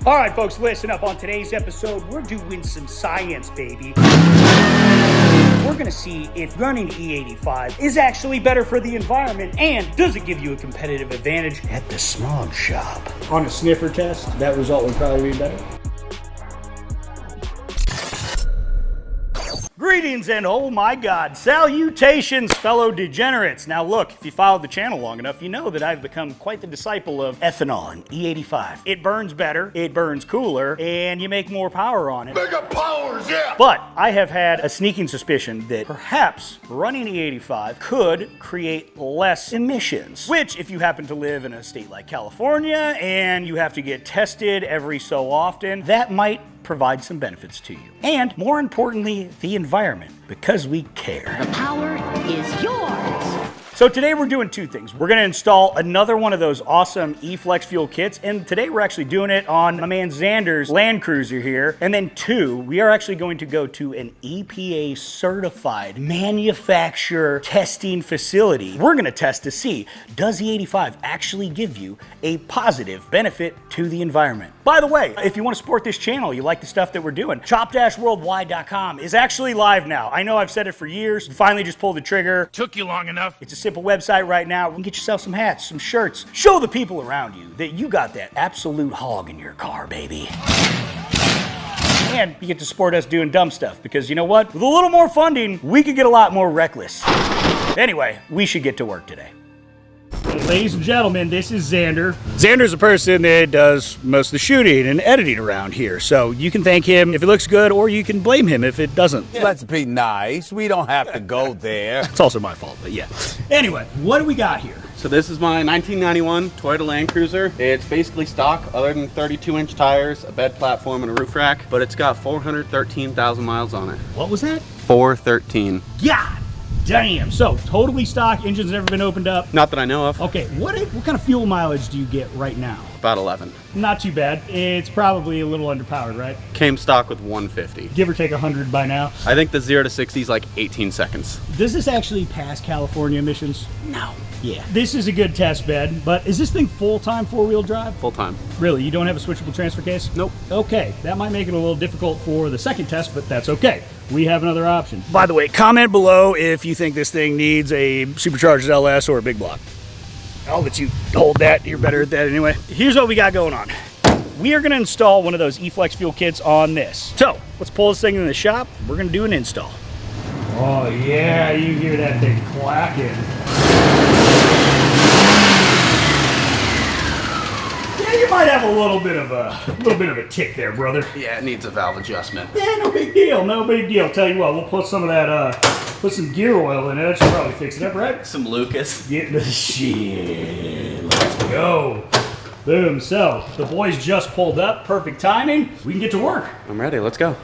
All right, folks, listen up. On today's episode, we're doing some science, baby. We're going to see if running E85 is actually better for the environment, and does it give you a competitive advantage at the smog shop. On a sniffer test, that result would probably be better. Greetings and oh my God, salutations, fellow degenerates. Now look, if you followed the channel long enough, you know that I've become quite the disciple of ethanol and E85. It burns better, it burns cooler, and you make more power on it. Mega powers, yeah! But I have had a sneaking suspicion that perhaps running E85 could create less emissions, which if you happen to live in a state like California and you have to get tested every so often, that might provide some benefits to you. And more importantly, the environment, because we care. The power is yours. So today we're doing two things. We're gonna install another one of those awesome EFLEXFUEL kits, and today we're actually doing it on my man Xander's Land Cruiser here. And then two, we are actually going to go to an EPA certified manufacturer testing facility. We're gonna test to see, does E85 actually give you a positive benefit to the environment? By the way, if you wanna support this channel, you like the stuff that we're doing, shop-worldwide.com is actually live now. I know I've said it for years, finally just pulled the trigger. Took you long enough. It's a simple website right now. You can get yourself some hats, some shirts. Show the people around you that you got that absolute hog in your car, baby. And you get to support us doing dumb stuff, because you know what? With a little more funding, we could get a lot more reckless. Anyway, we should get to work today. Ladies and gentlemen, this is Xander. Xander's a person that does most of the shooting and editing around here, so you can thank him if it looks good, or you can blame him if it doesn't. Let's be nice. We don't have to go there. It's also my fault, but yeah. Anyway, what do we got here? So this is my 1991 Toyota Land Cruiser. It's basically stock other than 32-inch tires, a bed platform, and a roof rack, but it's got 413,000 miles on it. What was that? 413. God damn. So, totally stock, engine's never been opened up. Not that I know of. Okay, what kind of fuel mileage do you get right now? About 11. Not too bad. It's probably a little underpowered, right? Came stock with 150. Give or take 100 by now. I think the 0 to 60 is like 18 seconds. Does this actually pass California emissions? No. Yeah. This is a good test bed, but is this thing full-time four-wheel drive? Full time. Really? You don't have a switchable transfer case? Nope. Okay, that might make it a little difficult for the second test, but that's okay. We have another option. By the way, comment below if you think this thing needs a supercharged LS or a big block. I'll let you hold that. You're better at that anyway. Here's what we got going on. We are gonna install one of those EFLEXFUEL kits on this. So, let's pull this thing in the shop. We're gonna do an install. Oh yeah, you hear that thing clacking. Yeah, you might have a little bit of a tick there, brother. Yeah, it needs a valve adjustment. Yeah, no big deal, no big deal. Tell you what, we'll put some of that, put some gear oil in it. That should probably fix it up, right? Some Lucas. Get the shit. Let's go. Boom. So, the boys just pulled up. Perfect timing. We can get to work. I'm ready, let's go.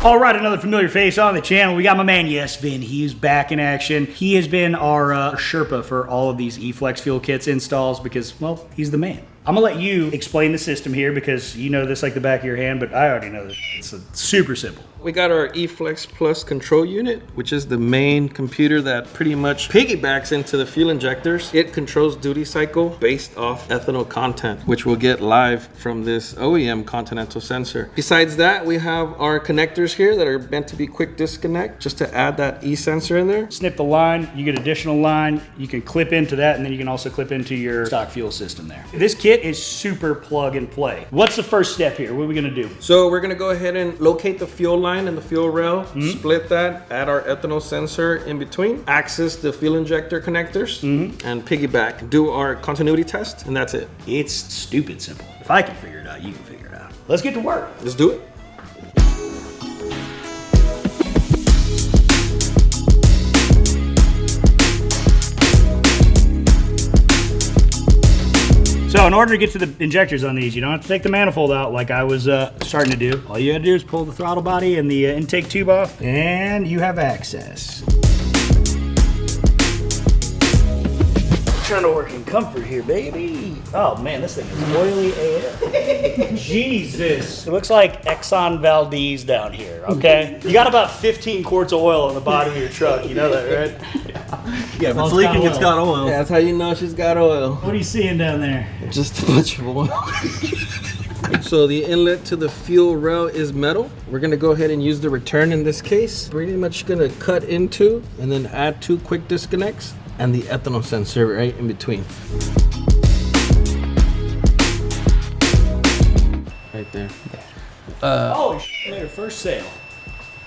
All right, another familiar face on the channel. We got my man, Yes Vin. He's back in action. He has been our Sherpa for all of these EFLEXFUEL kits installs because, well, he's the man. I'm gonna let you explain the system here because you know this like the back of your hand, but I already know this. It's super simple. We got our eFlex Plus control unit, which is the main computer that pretty much piggybacks into the fuel injectors. It controls duty cycle based off ethanol content, which we'll get live from this OEM Continental sensor. Besides that, we have our connectors here that are meant to be quick disconnect, just to add that E-sensor in there. Snip the line, you get additional line, you can clip into that, and then you can also clip into your stock fuel system there. This kit is super plug and play. What's the first step here? What are we gonna do? So we're gonna go ahead and locate the fuel line and the fuel rail, split that, add our ethanol sensor in between, access the fuel injector connectors, and piggyback, do our continuity test, and that's it. It's stupid simple. If I can figure it out, you can figure it out. Let's get to work. Let's do it. So in order to get to the injectors on these, you don't have to take the manifold out like I was starting to do. All you gotta do is pull the throttle body and the intake tube off, and you have access. Trying to work in comfort here, baby. Oh man, this thing is oily AF. Jesus. It looks like Exxon Valdez down here, okay? You got about 15 quarts of oil on the bottom of your truck, you know that, right? Yeah, if it's leaking, it's got oil. Yeah, that's how you know she's got oil. What are you seeing down there? Just a bunch of oil. So the inlet to the fuel rail is metal. We're gonna go ahead and use the return in this case. Pretty much gonna cut into and then add 2 quick disconnects and the ethanol sensor right in between. Right there. Holy shit, made a first sale.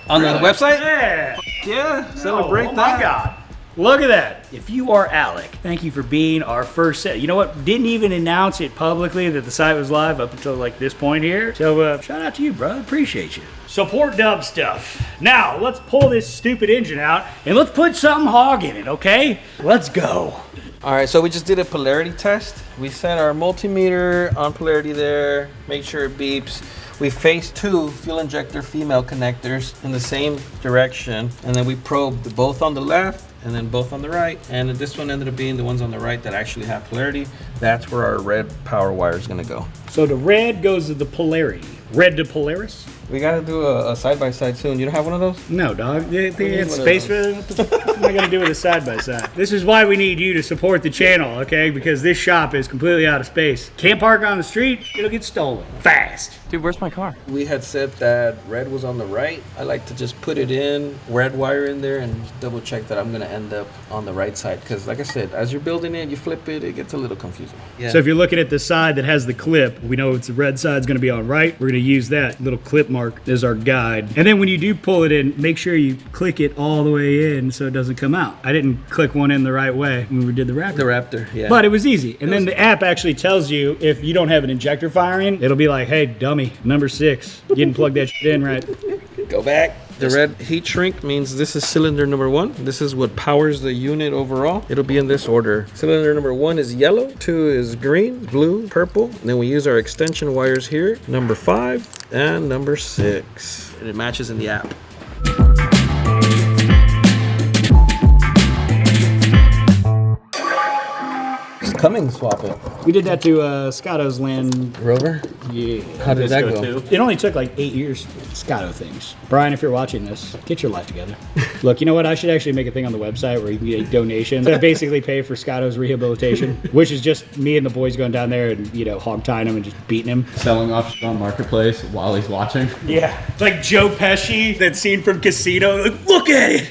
On the website? Yeah. Yeah, celebrate Oh that. my God. Look at that. If you are Alec, thank you for being our first sale. You know what? Didn't even announce it publicly that the site was live up until like this point here. So shout out to you, bro. Appreciate you. Support dub stuff. Now, let's pull this stupid engine out and let's put something hog in it, okay? Let's go. All right, so we just did a polarity test. We set our multimeter on polarity there, make sure it beeps. We faced 2 fuel injector female connectors in the same direction, and then we probed both on the left and then both on the right. And this one ended up being the ones on the right that actually have polarity. That's where our red power wire is gonna go. So the red goes to the polarity. Red to Polaris? We gotta do a side-by-side soon. You don't have one of those? No, dog. They need had one of space for those. it. What the fuck am I going to do with a side-by-side? This is why we need you to support the channel, okay? Because this shop is completely out of space. Can't park on the street, it'll get stolen. Fast. Dude, where's my car? We had said that red was on the right. I like to just put it in, red wire in there, and double check that I'm gonna end up on the right side. Because like I said, as you're building it, you flip it, it gets a little confusing. Yeah. So if you're looking at the side that has the clip, we know it's the red side's going to be on right. We're going to use that little clip mark as our guide. And then when you do pull it in, make sure you click it all the way in so it doesn't come out. I didn't click one in the right way when we did the Raptor. The Raptor, yeah. But it was easzy. And then the app actually tells you if you don't have an injector firing, it'll be like, hey, dummy, number 6. You didn't plug that shit in right. Go back. The red heat shrink means this is cylinder number 1. This is what powers the unit overall. It'll be in this order. Cylinder number 1 is yellow, 2 is green, blue, purple. And then we use our extension wires here, number 5 and number 6. And it matches in the app. Cumming swap it. We did that to Scotto's Land. Rover? Yeah. How did that go? It only took like 8 years. Scotto things. Brian, if you're watching this, get your life together. Look, you know what? I should actually make a thing on the website where you can get donations that basically pay for Scotto's rehabilitation, which is just me and the boys going down there and, you know, hog tying him and just beating him. Selling off shit on Marketplace while he's watching. Yeah. It's like Joe Pesci, that scene from Casino. Like, look at it!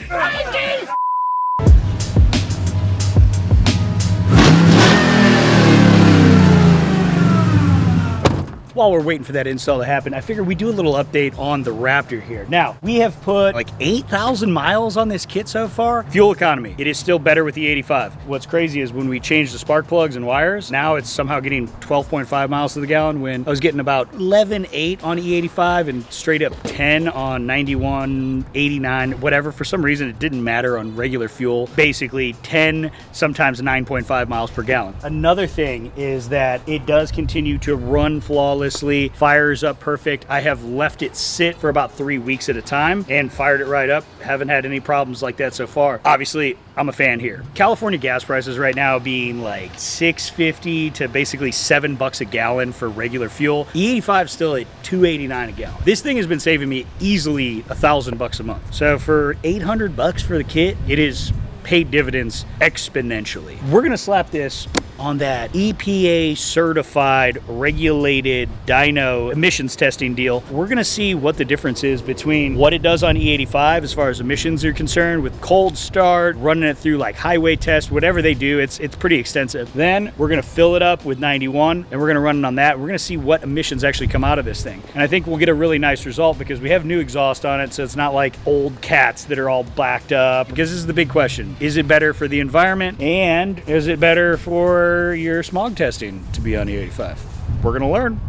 While we're waiting for that install to happen, I figured we'd do a little update on the Raptor here. Now, we have put like 8,000 miles on this kit so far. Fuel economy, it is still better with the 85. What's crazy is when we changed the spark plugs and wires, now it's somehow getting 12.5 miles to the gallon when I was getting about 11.8 on E85 and straight up 10 on 91, 89, whatever. For some reason, it didn't matter on regular fuel. Basically 10, sometimes 9.5 miles per gallon. Another thing is that it does continue to run flawlessly, fires up perfect. I have left it sit for about 3 weeks at a time and fired it right up. Haven't had any problems like that so far. Obviously, I'm a fan here. California gas prices right now being like $6.50 to basically $7 a gallon for regular fuel. E85 is still at $2.89 a gallon. This thing has been saving me easily $1,000 a month. So for $800 for the kit, it is paid dividends exponentially. We're gonna slap this on that EPA certified regulated dyno emissions testing deal. We're gonna see what the difference is between what it does on E85 as far as emissions are concerned with cold start, running it through like highway tests, whatever they do, it's pretty extensive. Then we're gonna fill it up with 91 and we're gonna run it on that. We're gonna see what emissions actually come out of this thing. And I think we'll get a really nice result because we have new exhaust on it, so it's not like old cats that are all backed up. Because this is the big question. Is it better for the environment and is it better for your smog testing to be on E85? We're gonna learn.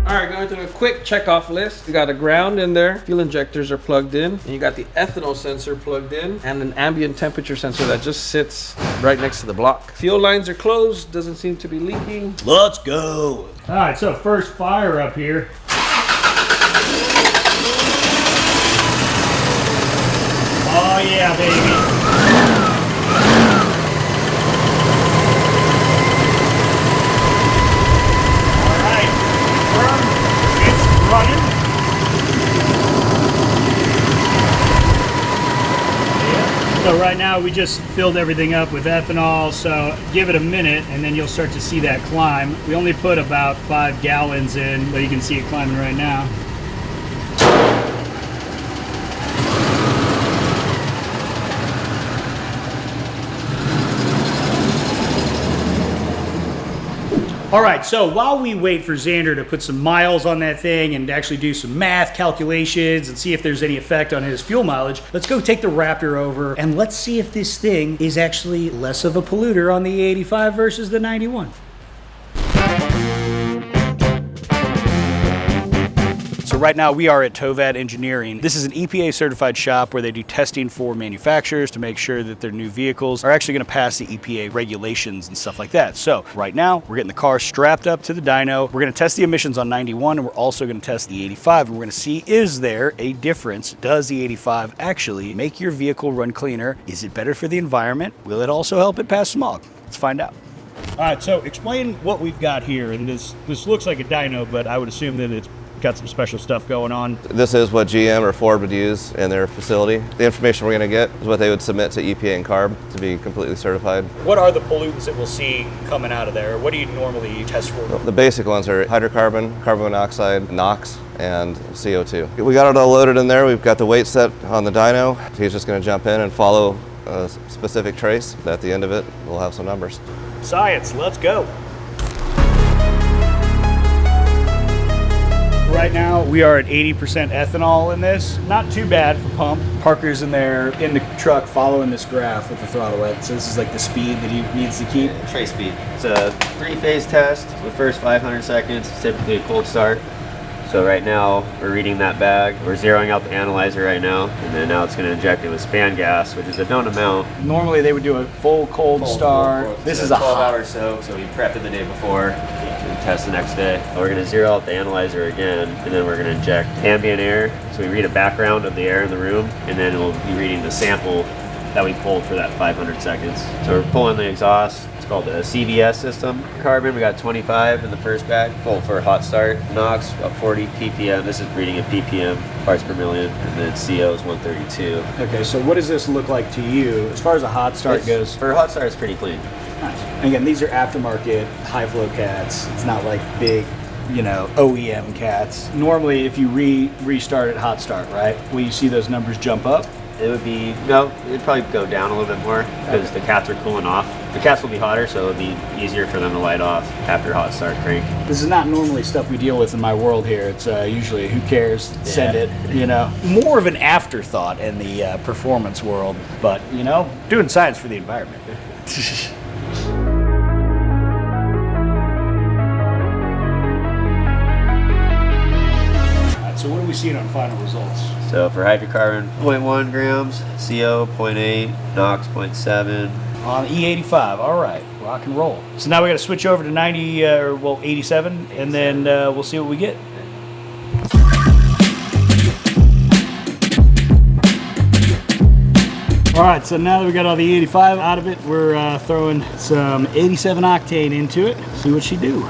All right, going to a quick check-off list. You got a ground in there, fuel injectors are plugged in, and you got the ethanol sensor plugged in, and an ambient temperature sensor that just sits right next to the block. Fuel lines are closed, doesn't seem to be leaking. Let's go. All right, so first fire up here. Oh yeah, baby. All right, it's running. Yeah. So So right now we just filled everything up with ethanol, so give it a minute and then you'll start to see that climb. We only put about 5 gallons in, but you can see it climbing right now. All right, so while we wait for Xander to put some miles on that thing and actually do some math calculations and see if there's any effect on his fuel mileage, let's go take the Raptor over and let's see if this thing is actually less of a polluter on the E85 versus the 91. So right now we are at Tovatt Engineering. This is an EPA certified shop where they do testing for manufacturers to make sure that their new vehicles are actually going to pass the EPA regulations and stuff like that. So right now we're getting the car strapped up to the dyno. We're going to test the emissions on 91 and we're also going to test the 85 and we're going to see, is there a difference? Does the 85 actually make your vehicle run cleaner? Is it better for the environment? Will it also help it pass smog? Let's find out. All right, so explain what we've got here. And this looks like a dyno, but I would assume that it's got some special stuff going on. This is what GM or Ford would use in their facility. The information we're going to get is what they would submit to EPA and CARB to be completely certified. What are the pollutants that we'll see coming out of there? What do you normally test for? The basic ones are hydrocarbon, carbon monoxide, NOx, and CO2. We got it all loaded in there. We've got the weight set on the dyno. He's just going to jump in and follow a specific trace. At the end of it, we'll have some numbers. Science, let's go. Right now, we are at 80% ethanol in this. Not too bad for pump. Parker's in there in the truck following this graph with the throttle at. So this is like the speed that he needs to keep. Trace speed. It's a 3-phase test. The first 500 seconds, typically a cold start. So right now, we're reading that bag. We're zeroing out the analyzer right now. And then now it's going to inject it with span gas, which is a known amount. Normally, they would do a full cold start. This is a 12-hour soak, so we prepped it the day before. Test the next day. We're going to zero out the analyzer again, and then we're going to inject ambient air. So we read a background of the air in the room, and then we'll be reading the sample that we pulled for that 500 seconds. So we're pulling the exhaust. It's called the CVS system. Carbon, we got 25 in the first bag. Full for a hot start. NOx, about 40 ppm. This is reading a ppm, parts per million, and then CO is 132. Okay, so what does this look like to you as far as a hot start goes? For a hot start, it's pretty clean. Nice. Again, these are aftermarket high flow cats. It's not like big, OEM cats. Normally, if you restart at hot start, right? Will you see those numbers jump up? It would be, no, it'd probably go down a little bit more because the cats are cooling off. The cats will be hotter, so it'll be easier for them to light off after hot start crank. This is not normally stuff we deal with in my world here. It's usually who cares, send it, More of an afterthought in the performance world, but, doing science for the environment. So what are we seeing on final results? So for hydrocarbon, 0.1 grams, CO 0.8, NOx 0.7. On E85, all right, rock and roll. So now we got to switch over to 87, and then we'll see what we get. All right, so now that we got all the 85 out of it, we're throwing some 87 octane into it, see what she do.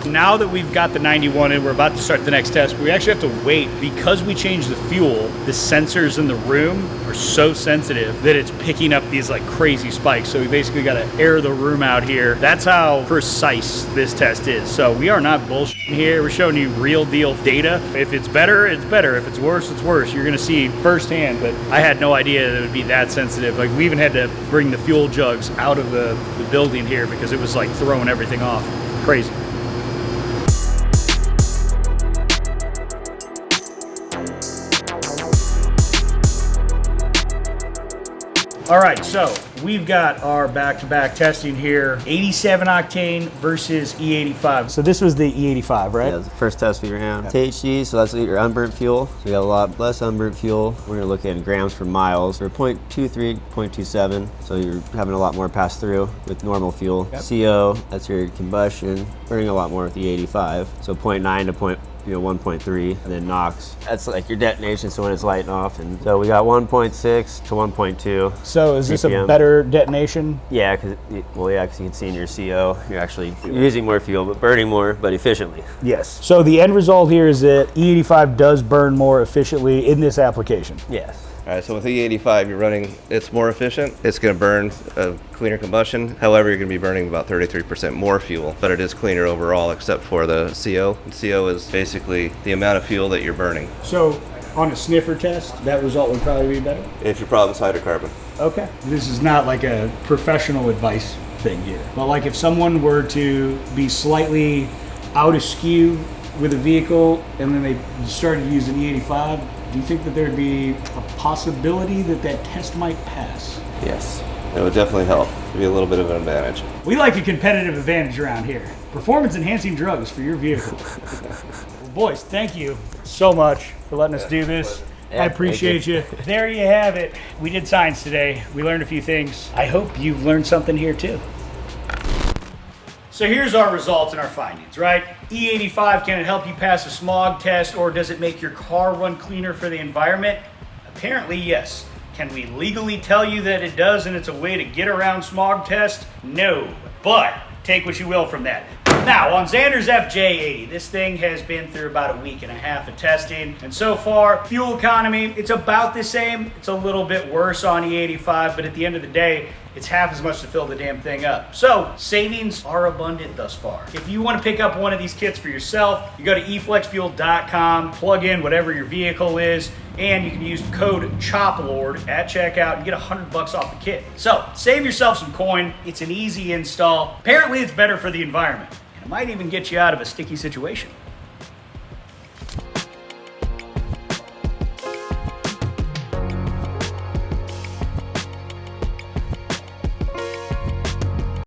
Now that we've got the 91 and we're about to start the next test, we actually have to wait because we changed the fuel. The sensors in the room are so sensitive that it's picking up these like crazy spikes. So we basically got to air the room out here. That's how precise this test is. So we are not bullshitting here. We're showing you real deal data. If it's better, it's better. If it's worse, it's worse. You're going to see firsthand, but I had no idea that it would be that sensitive. Like we even had to bring the fuel jugs out of the building here because it was like throwing everything off. Crazy. All right, so we've got our back-to-back testing here. 87 octane versus E85. So this was the E85, right? Yeah, the first test we ran. THG, so that's your unburnt fuel. So we got a lot less unburnt fuel. We're gonna look at grams per miles. We're 0.23, 0.27. So you're having a lot more pass through with normal fuel. Yep. CO, that's your combustion. Burning a lot more with the E85. So 0.9 to 1.3, and then NOx. That's like your detonation, so when it's lighting off. And so we got 1.6 to 1.2. So is this a better detonation? Yeah, because you can see in your CO, you're actually using more fuel, but burning more, but efficiently. Yes. So the end result here is that E85 does burn more efficiently in this application. Yes. All right, so with E85, you're running, it's more efficient. It's going to burn a cleaner combustion. However, you're going to be burning about 33% more fuel, but it is cleaner overall except for the CO. And CO is basically the amount of fuel that you're burning. So on a sniffer test, that result would probably be better? If your problem's hydrocarbon. Okay. This is not like a professional advice thing here. But like if someone were to be slightly out askew with a vehicle and then they started to use an E85, do you think that there'd be a possibility that that test might pass? Yes, it would definitely help. It'd be a little bit of an advantage. We like a competitive advantage around here. Performance enhancing drugs for your vehicle. Well, boys, thank you so much for letting us do this. I appreciate you. There you have it. We did science today. We learned a few things. I hope you've learned something here too. So here's our results and our findings, right? E85, can it help you pass a smog test, or does it make your car run cleaner for the environment? Apparently, yes. Can we legally tell you that it does and it's a way to get around smog test? No, but take what you will from that. Now, on Xander's FJ80, this thing has been through about a week and a half of testing, and so far, fuel economy, it's about the same. It's a little bit worse on E85, but at the end of the day, it's half as much to fill the damn thing up. So, savings are abundant thus far. If you want to pick up one of these kits for yourself, you go to EFLEXFUEL.com, plug in whatever your vehicle is, and you can use code CHOPLORD at checkout and get $100 off the kit. So, save yourself some coin. It's an easy install. Apparently, it's better for the environment. It might even get you out of a sticky situation.